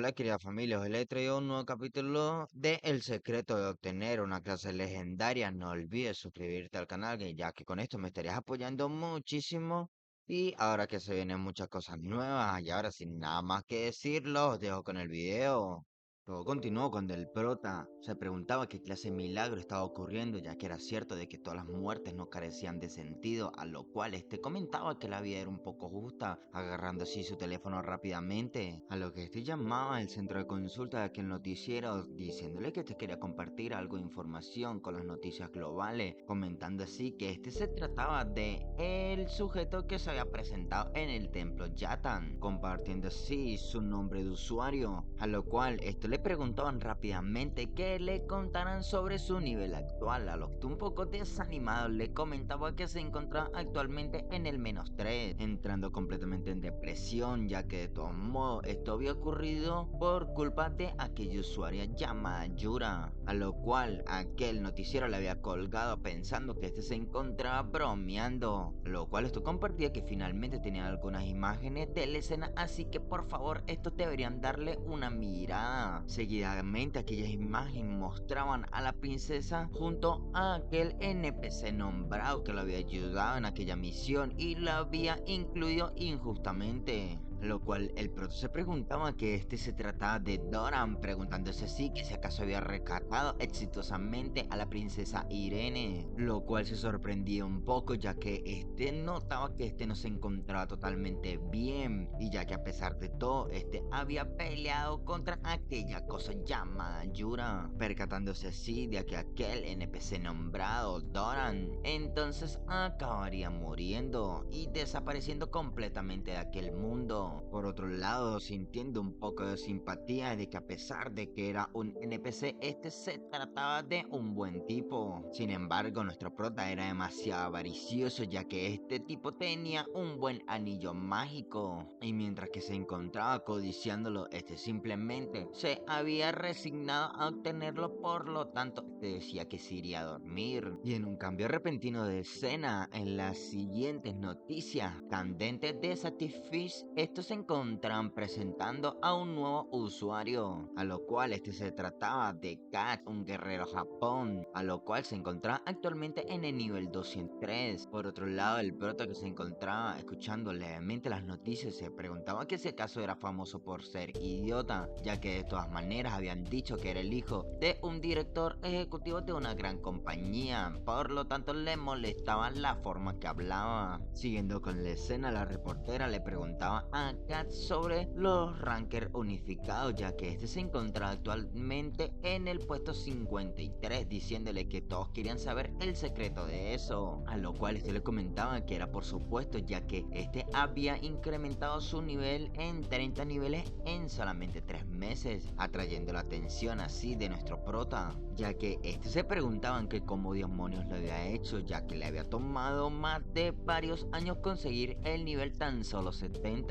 Hola querida familia, hoy les traigo un nuevo capítulo de El secreto de obtener una clase legendaria. No olvides suscribirte al canal, ya que con esto me estarías apoyando muchísimo. Y ahora que se vienen muchas cosas nuevas, y ahora sin nada más que decirlo, os dejo con el video. Todo continuó cuando el prota se preguntaba qué clase de milagro estaba ocurriendo, ya que era cierto de que todas las muertes no carecían de sentido, a lo cual este comentaba que la vida era un poco justa, agarrando así su teléfono rápidamente, a lo que este llamaba al centro de consulta de aquel noticiero, diciéndole que este quería compartir algo de información con las noticias globales, comentando así que este se trataba de el sujeto que se había presentado en el templo Yatan, compartiendo así su nombre de usuario, a lo cual esto le preguntaban rápidamente que le contaran sobre su nivel actual, a lo que un poco desanimado le comentaba que se encontraba actualmente en el -3, entrando completamente en depresión, ya que de todos modos esto había ocurrido por culpa de aquella usuaria llamada Yura, a lo cual aquel noticiero le había colgado pensando que este se encontraba bromeando, lo cual esto compartía que finalmente tenía algunas imágenes de la escena, así que por favor estos deberían darle una mirada. Seguidamente aquellas imágenes mostraban a la princesa junto a aquel NPC nombrado que lo había ayudado en aquella misión y lo había incluido injustamente, lo cual el proto se preguntaba que este se trataba de Doran, preguntándose así que si acaso había rescatado exitosamente a la princesa Irene, lo cual se sorprendía un poco, ya que este notaba que este no se encontraba totalmente bien, y ya que a pesar de todo este había peleado contra aquella cosa llamada Yura, percatándose así de que aquel NPC nombrado Doran entonces acabaría muriendo y desapareciendo completamente de aquel mundo. Por otro lado, sintiendo un poco de simpatía de que a pesar de que era un NPC, este se trataba de un buen tipo. Sin embargo, nuestro prota era demasiado avaricioso, ya que este tipo tenía un buen anillo mágico, y mientras que se encontraba codiciándolo, este simplemente se había resignado a obtenerlo, por lo tanto este decía que se iría a dormir. Y en un cambio repentino de escena, en las siguientes noticias candentes de Satisfish, estos se encontraban presentando a un nuevo usuario, a lo cual este se trataba de Kat, un guerrero Japón, a lo cual se encontraba actualmente en el nivel 203. Por otro lado, el prota que se encontraba escuchando levemente las noticias se preguntaba que si acaso era famoso por ser idiota, ya que de todas maneras habían dicho que era el hijo de un director ejecutivo de una gran compañía, por lo tanto le molestaba la forma que hablaba. Siguiendo con la escena, la reportera le preguntaba a Kat sobre los rankers unificados, ya que este se encontraba actualmente en el puesto 53, diciéndole que todos querían saber el secreto de eso, a lo cual este le comentaba que era por supuesto, ya que este había incrementado su nivel en 30 niveles en solamente 3 meses, atrayendo la atención así de nuestro prota, ya que este se preguntaban que cómo demonios lo había hecho, ya que le había tomado más de varios años conseguir el nivel tan solo 70,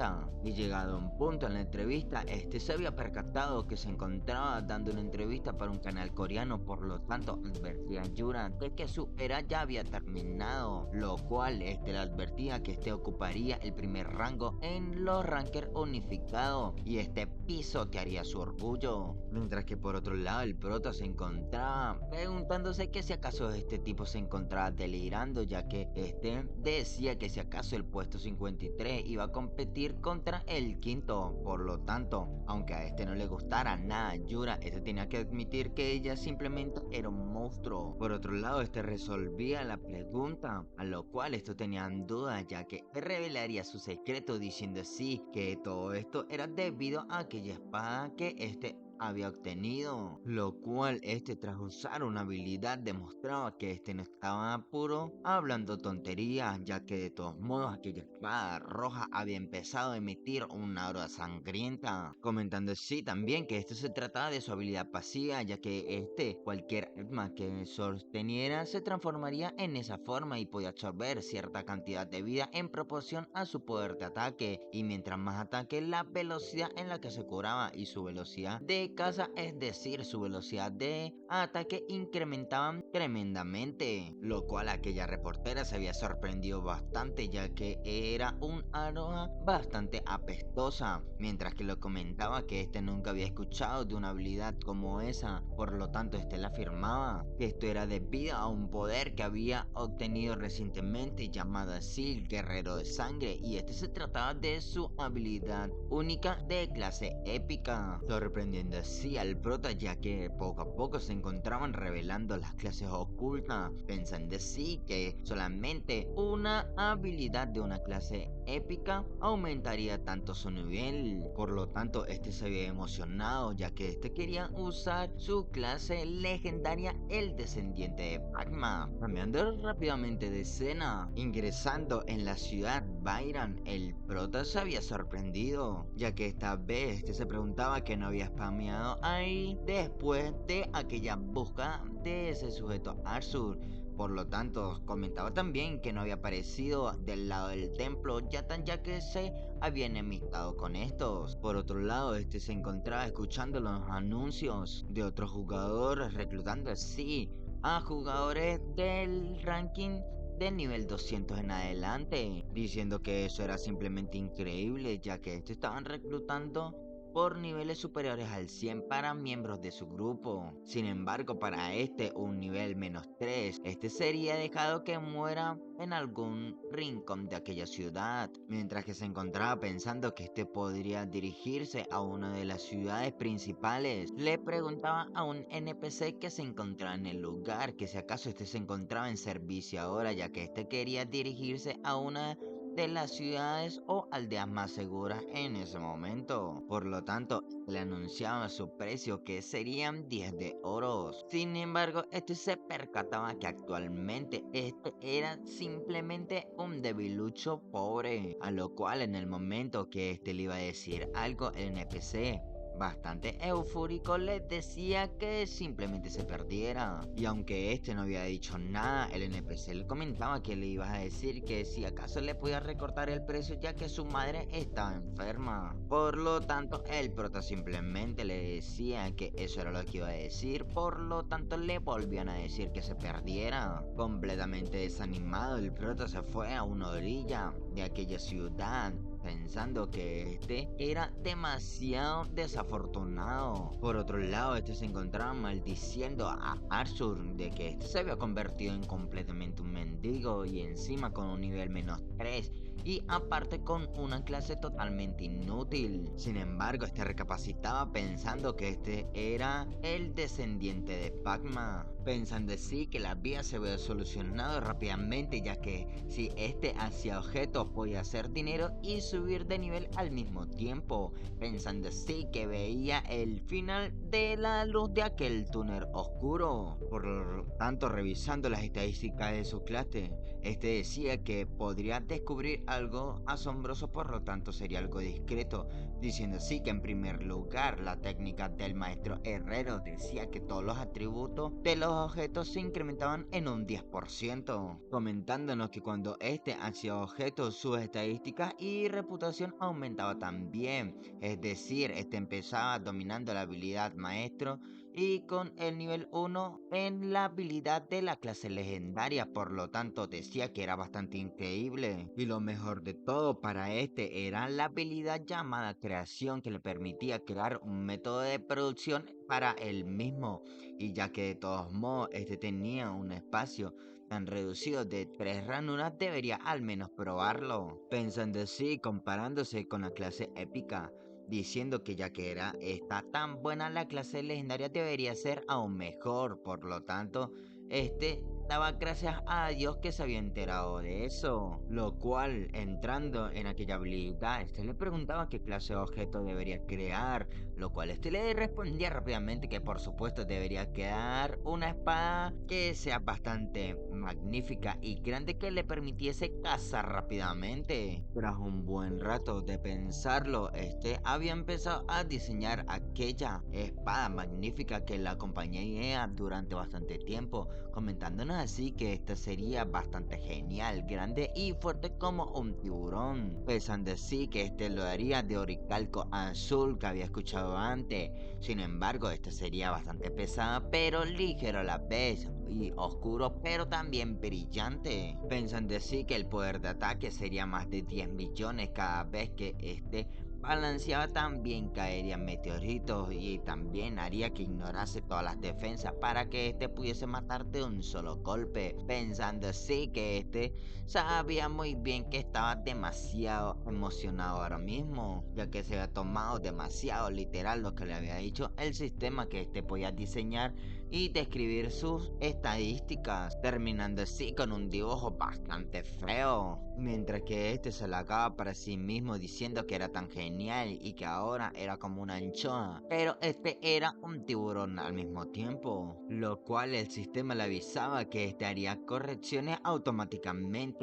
y llegado a un punto en la entrevista, este se había percatado que se encontraba dando una entrevista para un canal coreano, por lo tanto advertía a Yura de que su era ya había terminado, lo cual este le advertía que este ocuparía el primer rango en los rankers unificados y este pisotearía su orgullo, mientras que por otro lado el prota se encontraba preguntándose que si acaso este tipo se encontraba delirando, ya que este decía que si acaso el puesto 53 iba a competir contra el quinto, por lo tanto, aunque a este no le gustara nada Yura, este tenía que admitir que ella simplemente era un monstruo. Por otro lado, este resolvía la pregunta, a lo cual estos tenían dudas, ya que revelaría su secreto diciendo así que todo esto era debido a aquella espada que este había obtenido, lo cual este tras usar una habilidad demostraba que este no estaba puro hablando tonterías, ya que de todos modos aquella espada roja había empezado a emitir una aura sangrienta, comentando así también que esto se trataba de su habilidad pasiva, ya que cualquier arma que sosteniera se transformaría en esa forma y podía absorber cierta cantidad de vida en proporción a su poder de ataque, y mientras más ataque la velocidad en la que se curaba y su velocidad de de caza, es decir, su velocidad de ataque incrementaban tremendamente, lo cual aquella reportera se había sorprendido bastante ya que era un arma bastante apestosa, mientras que lo comentaba que este nunca había escuchado de una habilidad como esa, por lo tanto este le afirmaba que esto era debido a un poder que había obtenido recientemente llamado así Guerrero de Sangre, y este se trataba de su habilidad única de clase épica, sorprendiendo así al prota ya que poco a poco se encontraban revelando las clases ocultas, pensando así que solamente una habilidad de una clase épica aumentaría tanto su nivel. Por lo tanto este se había emocionado ya que este quería usar su clase legendaria, el descendiente de Pacma. Cambiando rápidamente de escena, ingresando en la ciudad Byron, el prota se había sorprendido ya que esta vez este se preguntaba que no había spameado ahí después de aquella búsqueda de ese sujeto Arthur. Por lo tanto, comentaba también que no había aparecido del lado del templo, ya que se había enemistado con estos. Por otro lado, este se encontraba escuchando los anuncios de otros jugadores, reclutando así a jugadores del ranking del nivel 200 en adelante, diciendo que eso era simplemente increíble, ya que estos estaban reclutando por niveles superiores al 100 para miembros de su grupo. Sin embargo, para este un nivel -3, este sería dejado que muera en algún rincón de aquella ciudad, mientras que se encontraba pensando que este podría dirigirse a una de las ciudades principales. Le preguntaba a un NPC que se encontraba en el lugar que si acaso este se encontraba en servicio ahora, ya que este quería dirigirse a una de las ciudades o aldeas más seguras en ese momento. Por lo tanto, le anunciaba su precio, que serían 10 de oros. Sin embargo, este se percataba que actualmente este era simplemente un debilucho pobre, a lo cual en el momento que este le iba a decir algo, el NPC bastante eufórico les decía que simplemente se perdiera. Y aunque este no había dicho nada, el NPC le comentaba que le ibas a decir que si acaso le podía recortar el precio ya que su madre estaba enferma. Por lo tanto, el prota simplemente le decía que eso era lo que iba a decir, por lo tanto le volvían a decir que se perdiera. Completamente desanimado, el prota se fue a una orilla de aquella ciudad, pensando que este era demasiado desafortunado. Por otro lado, este se encontraba maldiciendo a Arthur de que este se había convertido en completamente un mendigo, y encima con un nivel -3, y aparte con una clase totalmente inútil. Sin embargo, este recapacitaba pensando que este era el descendiente de Pacma, pensando así que la vía se había solucionado rápidamente, ya que si este hacía objetos podía hacer dinero y subir de nivel al mismo tiempo, pensando así que veía el final de la luz de aquel túnel oscuro. Por lo tanto, revisando las estadísticas de su clase, este decía que podría descubrir algo asombroso, por lo tanto sería algo discreto, diciendo así que en primer lugar la técnica del maestro herrero decía que todos los atributos de los objetos se incrementaban en un 10%, comentándonos que cuando este hacía objetos sus estadísticas y reputación aumentaba también, es decir, este empezaba dominando la habilidad maestro y con el nivel 1 en la habilidad de la clase legendaria, por lo tanto decía que era bastante increíble. Y lo mejor de todo para este era la habilidad llamada creación, que le permitía crear un método de producción para él mismo, y ya que de todos modos este tenía un espacio tan reducido de 3 ranuras, debería al menos probarlo, pensando así, comparándose con la clase épica, diciendo que ya que está tan buena la clase legendaria debería ser aún mejor. Por lo tanto, este daba gracias a Dios que se había enterado de eso, lo cual, entrando en aquella habilidad, este le preguntaba qué clase de objeto debería crear, lo cual este le respondía rápidamente que por supuesto debería crear una espada que sea bastante magnífica y grande, que le permitiese cazar rápidamente. Tras un buen rato de pensarlo, este había empezado a diseñar aquella espada magnífica que la acompañaría durante bastante tiempo, comentándonos así que esta sería bastante genial, grande y fuerte como un tiburón, pensando así que este lo haría de oricalco azul que había escuchado antes. Sin embargo, esta sería bastante pesada pero ligero a la vez y oscuro pero también brillante. Pensando así que el poder de ataque sería más de 10 millones cada vez que este balanceaba, también caerían meteoritos y también haría que ignorase todas las defensas para que este pudiese matar de un solo golpe. Pensando así que este sabía muy bien que estaba demasiado emocionado ahora mismo, ya que se había tomado demasiado literal lo que le había dicho el sistema que este podía diseñar y describir sus estadísticas, terminando así con un dibujo bastante feo, mientras que este se la acaba para sí mismo diciendo que era tan genial y que ahora era como una anchoa, pero este era un tiburón al mismo tiempo, lo cual el sistema le avisaba que este haría correcciones automáticamente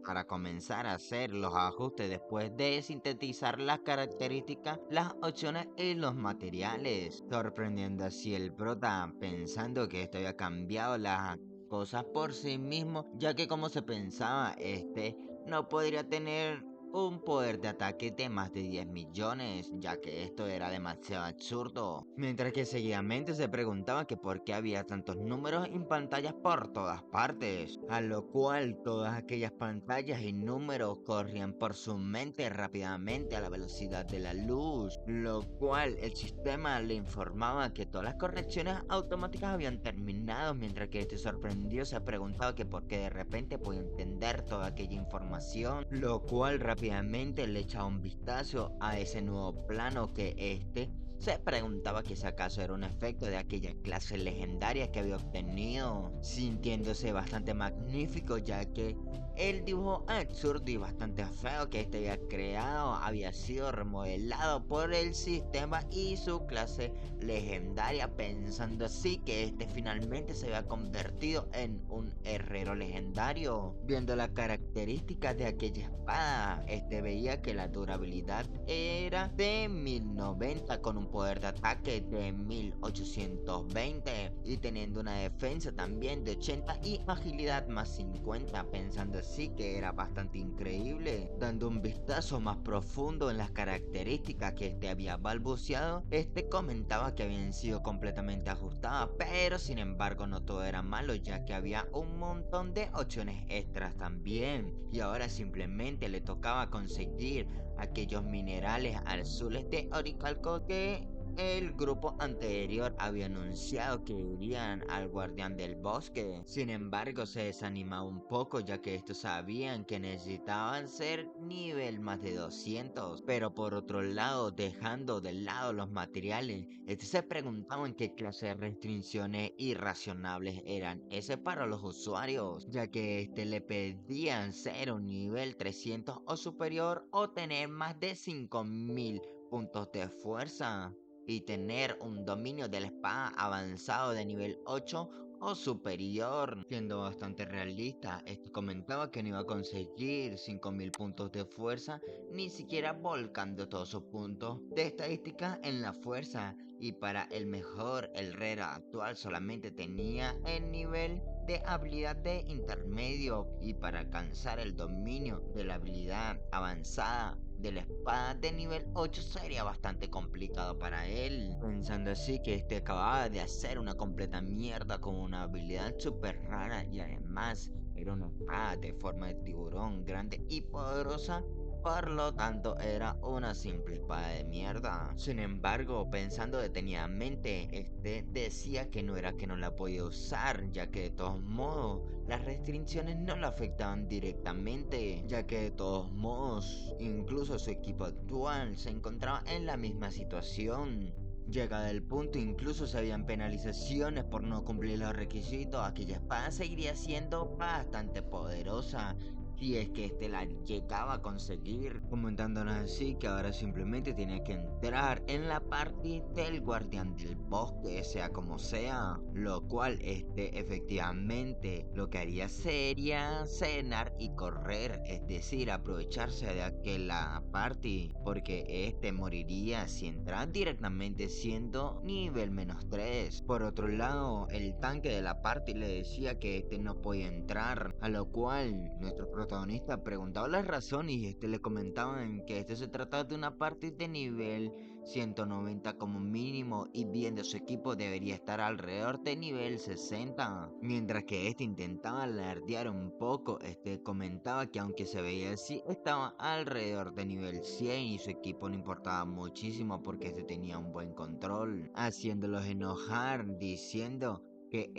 para comenzar a hacer los ajustes después de sintetizar las características, las opciones y los materiales, sorprendiendo así el prota pensando que esto había cambiado las cosas por sí mismo, ya que como se pensaba, este no podría tener un poder de ataque de más de 10 millones, ya que esto era demasiado absurdo. Mientras que seguidamente se preguntaba que por qué había tantos números en pantallas por todas partes, a lo cual todas aquellas pantallas y números corrían por su mente rápidamente a la velocidad de la luz, lo cual el sistema le informaba que todas las correcciones automáticas habían terminado, mientras que este sorprendido se preguntaba que por qué de repente podía entender toda aquella información, lo cual rápidamente le echaba un vistazo a ese nuevo plano que este se preguntaba que si acaso era un efecto de aquella clase legendaria que había obtenido, sintiéndose bastante magnífico, ya que el dibujo absurdo y bastante feo que este había creado había sido remodelado por el sistema y su clase legendaria, pensando así que este finalmente se había convertido en un herrero legendario. Viendo las características de aquella espada, este veía que la durabilidad era de 1090 con un poder de ataque de 1820 y teniendo una defensa también de 80 y agilidad más 50, pensando así que era bastante increíble. Dando un vistazo más profundo en las características que este había balbuceado, este comentaba que habían sido completamente ajustadas, pero sin embargo no todo era malo, ya que había un montón de opciones extras también, y ahora simplemente le tocaba conseguir aquellos minerales azules de oricalco que el grupo anterior había anunciado que irían al guardián del bosque. Sin embargo, se desanimaba un poco, ya que estos sabían que necesitaban ser nivel más de 200. Pero por otro lado, dejando de lado los materiales, estos se preguntaban qué clase de restricciones irracionables eran ese para los usuarios, ya que le pedían ser un nivel 300 o superior o tener más de 5000 puntos de fuerza y tener un dominio de la espada avanzado de nivel 8 o superior. Siendo bastante realista, esto comentaba que no iba a conseguir 5000 puntos de fuerza, ni siquiera volcando todos sus puntos de estadística en la fuerza, y para el mejor el Herrero actual solamente tenía el nivel de habilidad de intermedio, y para alcanzar el dominio de la habilidad avanzada de la espada de nivel 8 sería bastante complicado para él, pensando así que este acababa de hacer una completa mierda con una habilidad súper rara y además era una espada de forma de tiburón grande y poderosa. Por lo tanto, era una simple espada de mierda. Sin embargo, pensando detenidamente, este decía que no era que no la podía usar, ya que de todos modos las restricciones no lo afectaban directamente, ya que de todos modos incluso su equipo actual se encontraba en la misma situación. Llegado el punto, incluso se habían penalizaciones por no cumplir los requisitos, aquella espada seguiría siendo bastante poderosa, si es que la llegaba a conseguir, comentándonos así que ahora simplemente tenía que entrar en la party del guardián del bosque, sea como sea, lo cual efectivamente lo que haría sería cenar y correr, es decir, aprovecharse de aquella party, porque moriría si entra directamente siendo nivel -3. Por otro lado, el tanque de la party le decía que no podía entrar, a lo cual nuestro protagonista preguntaba la razón y le comentaban que se trataba de una party de nivel 190 como mínimo y viendo su equipo debería estar alrededor de nivel 60. Mientras que intentaba alardear un poco, comentaba que aunque se veía así, estaba alrededor de nivel 100 y su equipo no importaba muchísimo porque tenía un buen control, haciéndolos enojar, diciendo que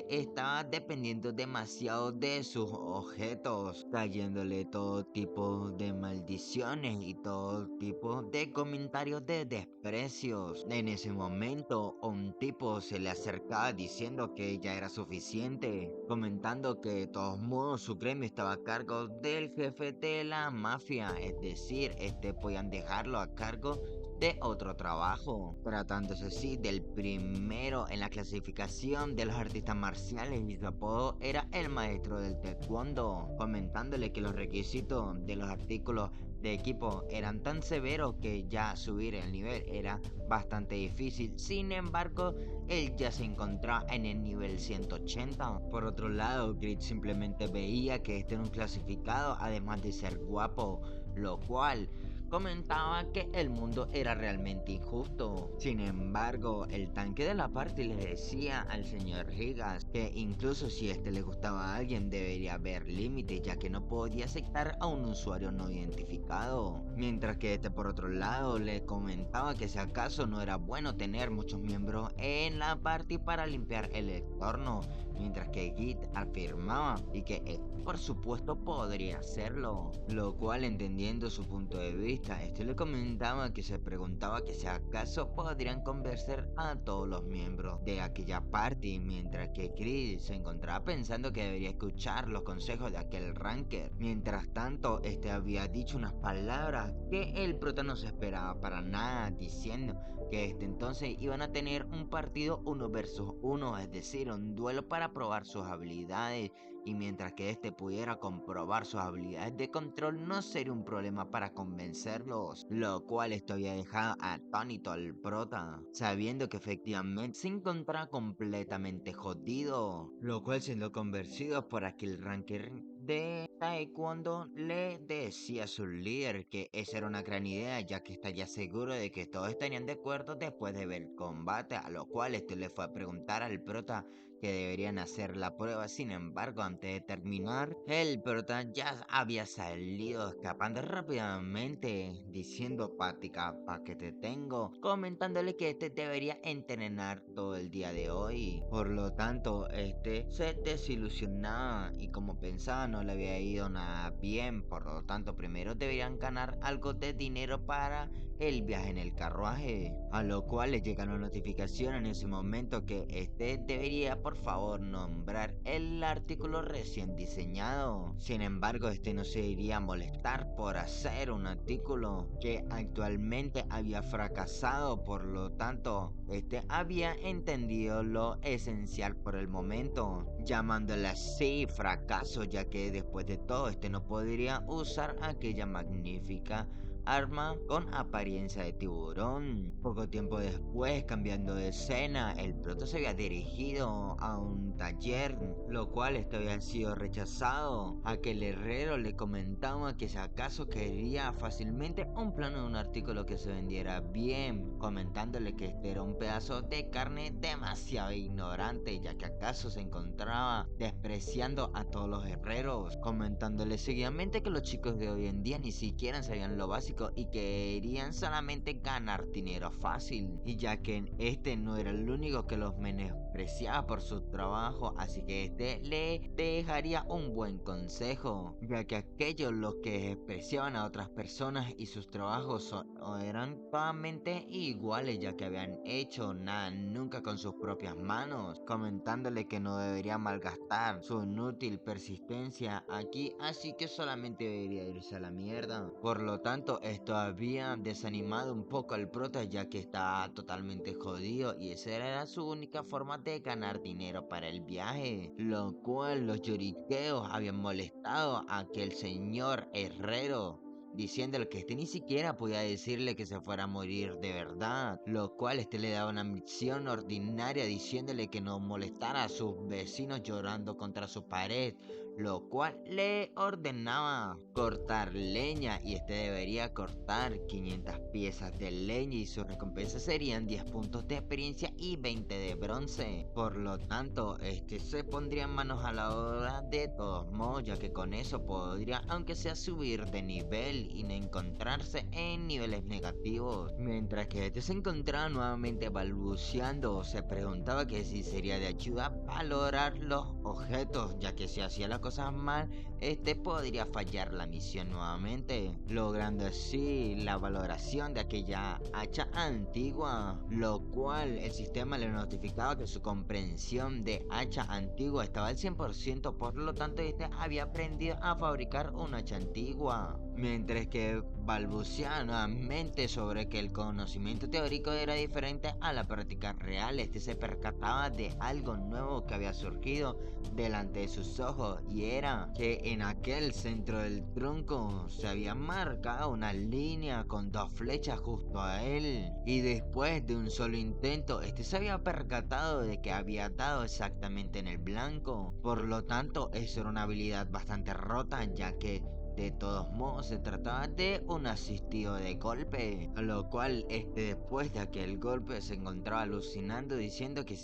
estaba dependiendo demasiado de sus objetos, cayéndole todo tipo de maldiciones y todo tipo de comentarios de desprecios. En ese momento, un tipo se le acercaba diciendo que ya era suficiente, comentando que de todos modos su gremio estaba a cargo del jefe de la mafia, es decir, podían dejarlo a cargo de otro trabajo, tratándose así del primero en la clasificación de los artistas marciales y su apodo era el maestro del taekwondo, comentándole que los requisitos de los artículos de equipo eran tan severos que ya subir el nivel era bastante difícil. Sin embargo, él ya se encontraba en el nivel 180. Por otro lado, Grit simplemente veía que era un clasificado, además de ser guapo, lo cual comentaba que el mundo era realmente injusto. Sin embargo, el tanque de la party le decía al señor Higas que incluso si le gustaba a alguien debería haber límites, ya que no podía aceptar a un usuario no identificado. Mientras que por otro lado le comentaba que si acaso no era bueno tener muchos miembros en la party para limpiar el entorno, mientras que Git afirmaba y que por supuesto podría hacerlo, lo cual entendiendo su punto de vista, le comentaba que se preguntaba que si acaso podrían convencer a todos los miembros de aquella party, mientras que Chris se encontraba pensando que debería escuchar los consejos de aquel ranker. Mientras tanto, había dicho unas palabras que el prota no se esperaba para nada, diciendo que entonces iban a tener un partido 1 versus 1, es decir, un duelo para probar sus habilidades, y mientras que pudiera comprobar sus habilidades de control no sería un problema para convencerlos, lo cual había dejado atónito al prota, sabiendo que efectivamente se encontraba completamente jodido, lo cual siendo convencido por aquel ranker de taekwondo le decía a su líder que esa era una gran idea, ya que estaría seguro de que todos estarían de acuerdo después de ver el combate, a lo cual le fue a preguntar al prota que deberían hacer la prueba. Sin embargo, antes de terminar, el prota ya había salido escapando rápidamente, diciendo pática pa' que te tengo, comentándole que debería entrenar todo el día de hoy. Por lo tanto, se desilusionaba y como pensaba no le había ido nada bien, por lo tanto primero deberían ganar algo de dinero para el viaje en el carruaje, a lo cual le llega una notificación en ese momento que debería por favor nombrar el artículo recién diseñado. Sin embargo, no se iría a molestar por hacer un artículo que actualmente había fracasado, por lo tanto había entendido lo esencial por el momento, llamándole así fracaso, ya que después de todo no podría usar aquella magnífica arma con apariencia de tiburón. Poco tiempo después, cambiando de escena, el prota se había dirigido a un taller, lo cual había sido rechazado. Aquel herrero le comentaba que si acaso quería fácilmente un plano de un artículo que se vendiera bien, comentándole que era un pedazo de carne demasiado ignorante, ya que acaso se encontraba despreciando a todos los herreros, comentándole seguidamente que los chicos de hoy en día ni siquiera sabían lo básico físico y querían solamente ganar dinero fácil, y ya que este no era el único que los menospreciaba por su trabajo, así que este le dejaría un buen consejo, ya que aquellos los que despreciaban a otras personas y sus trabajos eran totalmente iguales, ya que habían hecho nada nunca con sus propias manos, comentándole que no debería malgastar su inútil persistencia aquí, así que solamente debería irse a la mierda. Por lo tanto, esto había desanimado un poco al prota, ya que estaba totalmente jodido y esa era su única forma de ganar dinero para el viaje, lo cual los lloriqueos habían molestado a aquel señor herrero, diciéndole que este ni siquiera podía decirle que se fuera a morir de verdad, lo cual este le daba una misión ordinaria diciéndole que no molestara a sus vecinos llorando contra su pared, lo cual le ordenaba cortar leña y este debería cortar 500 piezas de leña y su recompensa serían 10 puntos de experiencia y 20 de bronce. Por lo tanto, este se pondría manos a la obra de todos modos, ya que con eso podría, aunque sea, subir de nivel y no encontrarse en niveles negativos. Mientras que este se encontraba nuevamente balbuceando, se preguntaba que si sería de ayuda valorar los objetos, ya que si hacía las cosas mal, este podría fallar la misión nuevamente, logrando así la valoración de aquella hacha antigua, lo cual el sistema le notificaba que su comprensión de hacha antigua estaba al 100%, por lo tanto este había aprendido a fabricar una hacha antigua. Mientras que balbuceaba nuevamente sobre que el conocimiento teórico era diferente a la práctica real, este se percataba de algo nuevo que había surgido delante de sus ojos, y era que en aquel centro del tronco se había marcado una línea con dos flechas justo a él, y después de un solo intento este se había percatado de que había dado exactamente en el blanco. Por lo tanto, eso era una habilidad bastante rota, ya que de todos modos se trataba de un asistido de golpe, a lo cual después de aquel golpe se encontraba alucinando diciendo que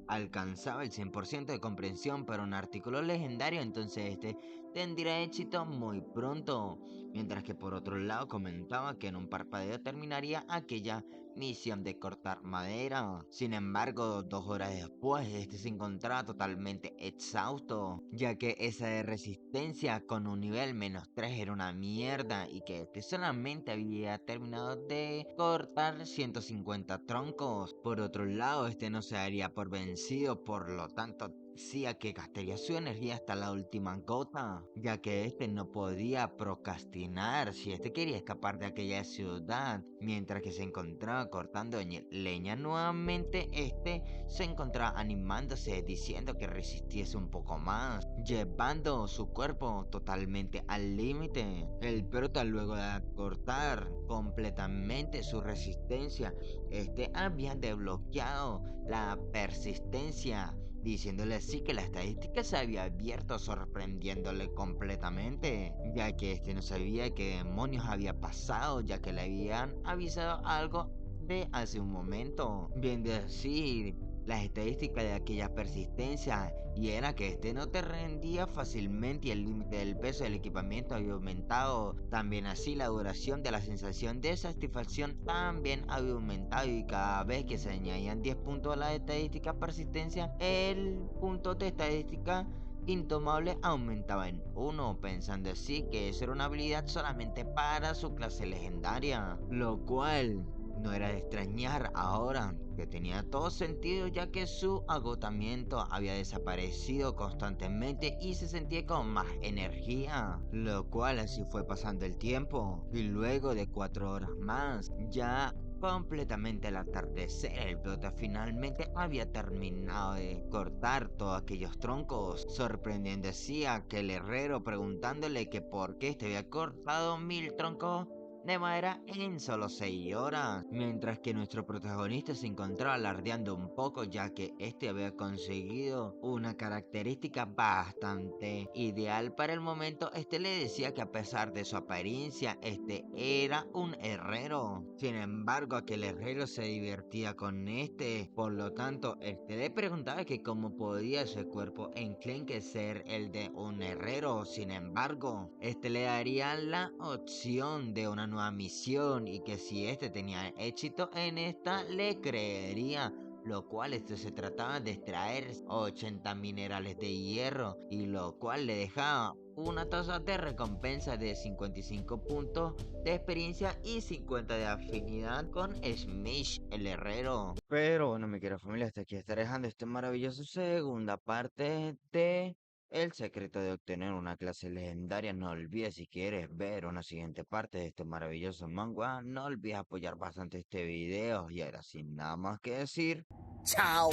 alcanzaba el 100% de comprensión para un artículo legendario, entonces este tendría éxito muy pronto, mientras que por otro lado comentaba que en un parpadeo terminaría aquella misión de cortar madera. Sin embargo, 2 horas después, este se encontraba totalmente exhausto, ya que esa de resistencia con un nivel -3 era una mierda y que este solamente había terminado de cortar 150 troncos. Por otro lado, este no se daría por vencido, por lo tanto decía que gastaría su energía hasta la última gota, ya que este no podía procrastinar si este quería escapar de aquella ciudad. Mientras que se encontraba cortando leña nuevamente, este se encontraba animándose diciendo que resistiese un poco más, llevando su cuerpo totalmente al límite. El prota, luego de cortar completamente su resistencia, este había desbloqueado la persistencia, diciéndole así que la estadística se había abierto, sorprendiéndole completamente, ya que este no sabía qué demonios había pasado, ya que le habían avisado algo de hace un momento, viendo así las estadísticas de aquella persistencia, y era que este no te rendía fácilmente y el límite del peso del equipamiento había aumentado. También así la duración de la sensación de satisfacción también había aumentado, y cada vez que se añadían 10 puntos a la estadística persistencia, el punto de estadística intomable aumentaba en 1, pensando así que eso era una habilidad solamente para su clase legendaria, lo cual no era de extrañar ahora que tenía todo sentido, ya que su agotamiento había desaparecido constantemente y se sentía con más energía, lo cual así fue pasando el tiempo, y luego de 4 horas más, ya completamente al atardecer, el prota finalmente había terminado de cortar todos aquellos troncos, sorprendiendo así a aquel herrero preguntándole que por qué este había cortado 1000 troncos de madera en solo 6 horas, mientras que nuestro protagonista se encontraba alardeando un poco, ya que este había conseguido una característica bastante ideal para el momento. Este le decía que a pesar de su apariencia, este era un herrero. Sin embargo, aquel herrero se divertía con este, por lo tanto, este le preguntaba que cómo podía ese cuerpo enclenque ser el de un herrero. Sin embargo, este le daría la opción de una nueva misión y que si este tenía éxito en esta, le creería. Lo cual esto se trataba de extraer 80 minerales de hierro y lo cual le dejaba una tasa de recompensa de 55 puntos de experiencia y 50 de afinidad con Smish, el herrero. Pero bueno, mi querida familia, hasta aquí estaré dejando esta maravillosa segunda parte de El secreto de obtener una clase legendaria. No olvides, si quieres ver una siguiente parte de este maravilloso manga, no olvides apoyar bastante este video. Y ahora sin nada más que decir, ¡chao!